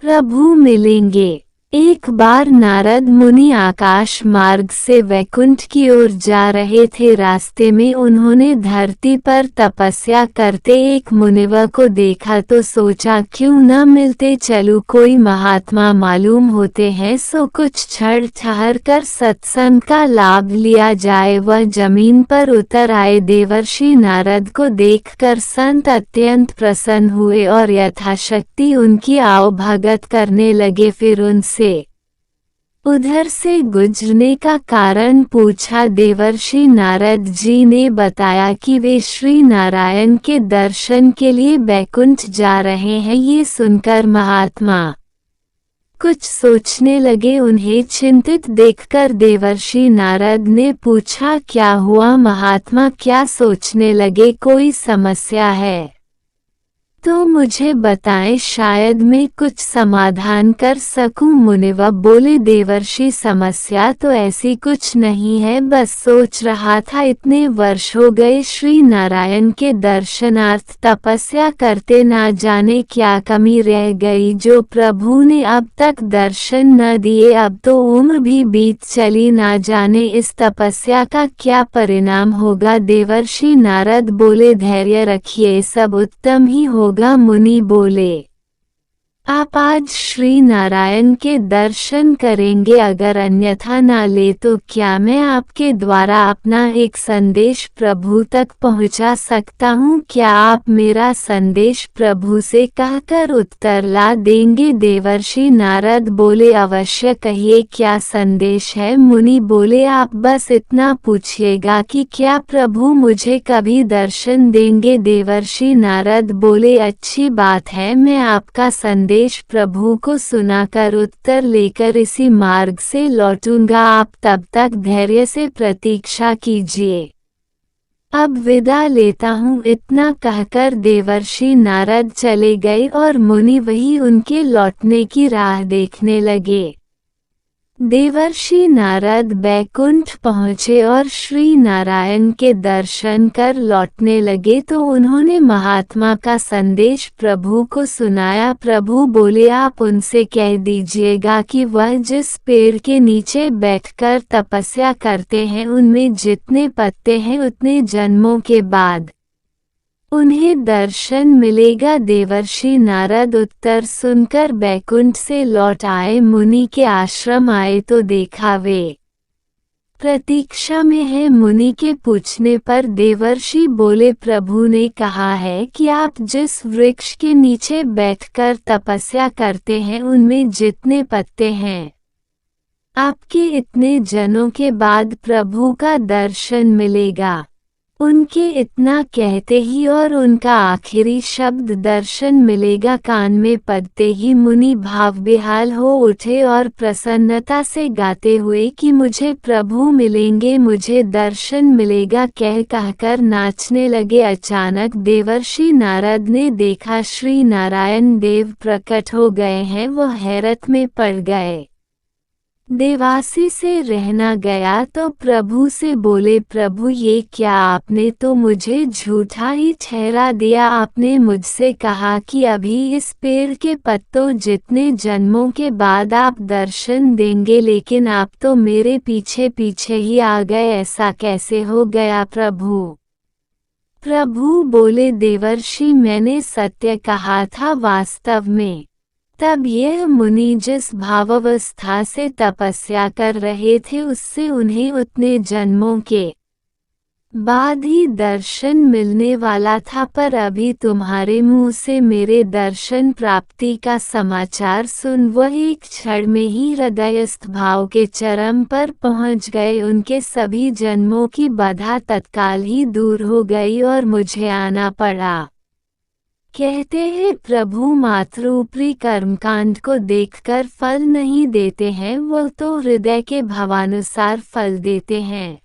प्रभु मिलेंगे। एक बार नारद मुनि आकाश मार्ग से वैकुंठ की ओर जा रहे थे। रास्ते में उन्होंने धरती पर तपस्या करते एक मुनिवर को देखा तो सोचा क्यों न मिलते चलूं, कोई महात्मा मालूम होते हैं, सो कुछ क्षण ठहर कर सत्संग का लाभ लिया जाए। वह जमीन पर उतर आए। देवर्षि नारद को देखकर संत अत्यंत प्रसन्न हुए और यथाशक्ति उनकी आवभगत करने लगे। फिर उनसे उधर से गुजरने का कारण पूछा। देवर्षि नारद जी ने बताया कि वे श्री नारायण के दर्शन के लिए बैकुंठ जा रहे हैं। ये सुनकर महात्मा कुछ सोचने लगे। उन्हें चिंतित देखकर देवर्षि नारद ने पूछा, क्या हुआ महात्मा, क्या सोचने लगे, कोई समस्या है तो मुझे बताएं, शायद मैं कुछ समाधान कर सकूं। मुनिवर बोले, देवर्षि समस्या तो ऐसी कुछ नहीं है, बस सोच रहा था इतने वर्ष हो गए श्री नारायण के दर्शनार्थ तपस्या करते, ना जाने क्या कमी रह गई जो प्रभु ने अब तक दर्शन न दिए। अब तो उम्र भी बीत चली, ना जाने इस तपस्या का क्या परिणाम होगा। देवर्षि नारद बोले, धैर्य रखिए, सब उत्तम ही होगा। मुनि बोले, आप आज श्री नारायण के दर्शन करेंगे, अगर अन्यथा ना ले तो क्या मैं आपके द्वारा अपना एक संदेश प्रभु तक पहुंचा सकता हूं? क्या आप मेरा संदेश प्रभु से कहकर उत्तर ला देंगे? देवर्षि नारद बोले, अवश्य कहिए, क्या संदेश है? मुनि बोले, आप बस इतना पूछिएगा कि क्या प्रभु मुझे कभी दर्शन देंगे? देवर्षि नारद बोले, अच्छी बात है, मैं आपका संदेश प्रभु को सुनाकर उत्तर लेकर इसी मार्ग से लौटूंगा। आप तब तक धैर्य से प्रतीक्षा कीजिए। अब विदा लेता हूँ। इतना कहकर देवर्षि नारद चले गए और मुनि वही उनके लौटने की राह देखने लगे। देवर्षि नारद बैकुंठ पहुँचे और श्री नारायण के दर्शन कर लौटने लगे तो उन्होंने महात्मा का संदेश प्रभु को सुनाया। प्रभु बोले, आप उनसे कह दीजिएगा कि वह जिस पेड़ के नीचे बैठकर तपस्या करते हैं उनमें जितने पत्ते हैं उतने जन्मों के बाद उन्हें दर्शन मिलेगा। देवर्षि नारद उत्तर सुनकर बैकुंठ से लौट आए। मुनि के आश्रम आए तो देखा वे प्रतीक्षा में है। मुनि के पूछने पर देवर्षि बोले, प्रभु ने कहा है कि आप जिस वृक्ष के नीचे बैठकर तपस्या करते हैं उनमें जितने पत्ते हैं आपके इतने जन्मों के बाद प्रभु का दर्शन मिलेगा। उनके इतना कहते ही और उनका आखिरी शब्द दर्शन मिलेगा कान में पड़ते ही मुनि भाव बेहाल हो उठे और प्रसन्नता से गाते हुए कि मुझे प्रभु मिलेंगे, मुझे दर्शन मिलेगा कह कहकर नाचने लगे। अचानक देवर्षि नारद ने देखा श्री नारायण देव प्रकट हो गए हैं। वह हैरत में पड़ गए। देवासी से रहना गया तो प्रभु से बोले, प्रभु ये क्या, आपने तो मुझे झूठा ही ठहरा दिया। आपने मुझसे कहा कि अभी इस पेड़ के पत्तों जितने जन्मों के बाद आप दर्शन देंगे, लेकिन आप तो मेरे पीछे पीछे ही आ गए, ऐसा कैसे हो गया प्रभु? प्रभु बोले, देवर्षि मैंने सत्य कहा था वास्तव में। तब यह मुनि जिस भावावस्था से तपस्या कर रहे थे उससे उन्हें उतने जन्मों के बाद ही दर्शन मिलने वाला था, पर अभी तुम्हारे मुंह से मेरे दर्शन प्राप्ति का समाचार सुन वह एक क्षण में ही हृदयस्थ भाव के चरम पर पहुंच गए। उनके सभी जन्मों की बाधा तत्काल ही दूर हो गई और मुझे आना पड़ा। कहते हैं प्रभु मात्र ऊपरी कर्मकांड को देखकर फल नहीं देते हैं, वो तो हृदय के भावानुसार फल देते हैं।